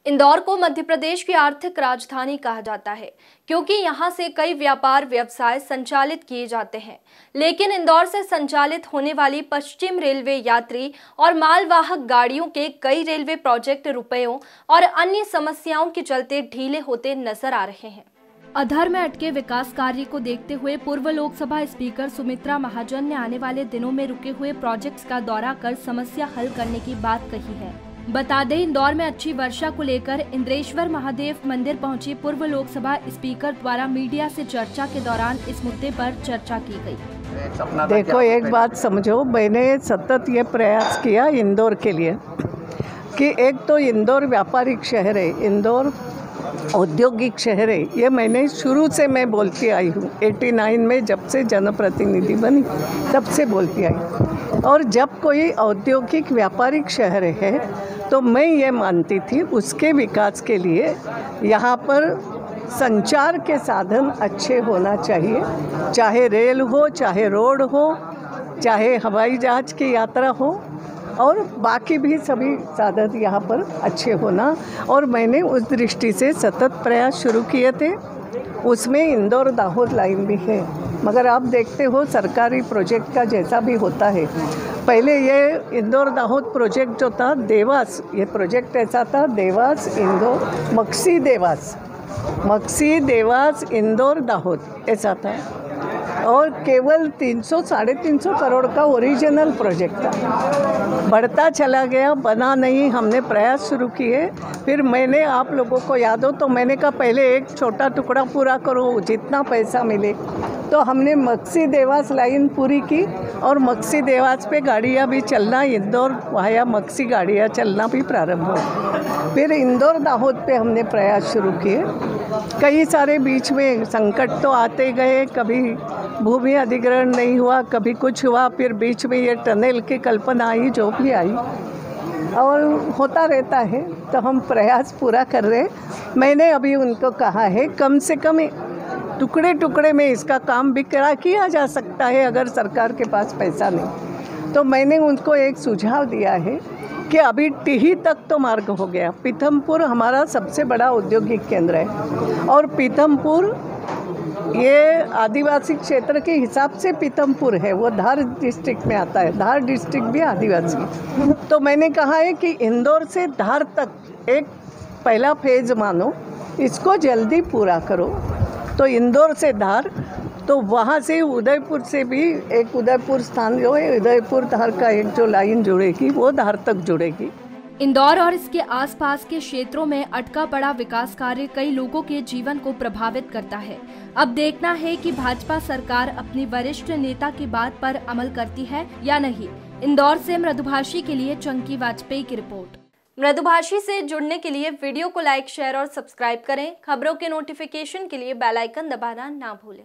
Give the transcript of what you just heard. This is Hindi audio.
इंदौर को मध्य प्रदेश की आर्थिक राजधानी कहा जाता है क्योंकि यहाँ से कई व्यापार व्यवसाय संचालित किए जाते हैं। लेकिन इंदौर से संचालित होने वाली पश्चिम रेलवे यात्री और मालवाहक गाड़ियों के कई रेलवे प्रोजेक्ट रुपयों और अन्य समस्याओं के चलते ढीले होते नजर आ रहे हैं। अधर में अटके विकास कार्य को देखते हुए पूर्व लोकसभा स्पीकर सुमित्रा महाजन ने आने वाले दिनों में रुके हुए प्रोजेक्ट्स का दौरा कर समस्या हल करने की बात कही है। बता दें, इंदौर में अच्छी वर्षा को लेकर इंद्रेश्वर महादेव मंदिर पहुंचे पूर्व लोकसभा स्पीकर द्वारा मीडिया से चर्चा के दौरान इस मुद्दे पर चर्चा की गई। देखो, एक बात समझो, मैंने सतत ये प्रयास किया इंदौर के लिए कि एक तो इंदौर व्यापारिक शहर है, इंदौर औद्योगिक शहर है। ये मैंने शुरू से मैं बोलती आई हूँ। 89 में जब से जनप्रतिनिधि बनी तब से बोलती आई। और जब कोई औद्योगिक व्यापारिक शहर है तो मैं ये मानती थी उसके विकास के लिए यहाँ पर संचार के साधन अच्छे होना चाहिए, चाहे रेल हो, चाहे रोड हो, चाहे हवाई जहाज की यात्रा हो और बाकी भी सभी साधन यहाँ पर अच्छे होना। और मैंने उस दृष्टि से सतत प्रयास शुरू किए थे। उसमें इंदौर दाहोद लाइन भी है, मगर आप देखते हो सरकारी प्रोजेक्ट का जैसा भी होता है। पहले ये इंदौर दाहोद प्रोजेक्ट जो था, देवास, ये प्रोजेक्ट ऐसा था, देवास इंदौर, मक्सी देवास इंदौर दाहोद ऐसा था और केवल 300-350 करोड़ का ओरिजिनल प्रोजेक्ट था। बढ़ता चला गया, बना नहीं। हमने प्रयास शुरू किए। फिर मैंने, आप लोगों को याद हो तो मैंने कहा पहले एक छोटा टुकड़ा पूरा करो, जितना पैसा मिले। तो हमने मक्सी देवास लाइन पूरी की और मक्सी देवास पे गाड़ियाँ भी चलना, इंदौर वाया मक्सी गाड़ियाँ चलना भी प्रारंभ हो। फिर इंदौर दाहोद पे हमने प्रयास शुरू किए। कई सारे बीच में संकट तो आते गए, कभी भूमि अधिग्रहण नहीं हुआ, कभी कुछ हुआ, फिर बीच में ये टनल की कल्पना आई, जो भी आई और होता रहता है। तो हम प्रयास पूरा कर रहे। मैंने अभी उनको कहा है कम से कम टुकड़े टुकड़े में इसका काम भी किया जा सकता है अगर सरकार के पास पैसा नहीं। तो मैंने उनको एक सुझाव दिया है कि अभी टिही तक तो मार्ग हो गया। पीथमपुर हमारा सबसे बड़ा औद्योगिक केंद्र है और पीथमपुर ये आदिवासी क्षेत्र के हिसाब से पीथमपुर है, वो धार डिस्ट्रिक्ट में आता है। धार डिस्ट्रिक्ट भी आदिवासी। तो मैंने कहा है कि इंदौर से धार तक एक पहला फेज मानो, इसको जल्दी पूरा करो। तो इंदौर से धार, तो वहाँ से उदयपुर से भी एक उदयपुर स्थान जो है, उदयपुर धार का एक जो लाइन जुड़ेगी वो धार तक जुड़ेगी। इंदौर और इसके आसपास के क्षेत्रों में अटका पड़ा विकास कार्य कई लोगों के जीवन को प्रभावित करता है। अब देखना है कि भाजपा सरकार अपनी वरिष्ठ नेता की बात पर अमल करती है या नहीं। इंदौर से मृदुभाषी के लिए चंकी वाजपेयी की रिपोर्ट। मृदुभाषी से जुड़ने के लिए वीडियो को लाइक, शेयर और सब्सक्राइब करें। खबरों के नोटिफिकेशन के लिए बेल आइकन दबाना ना भूलें।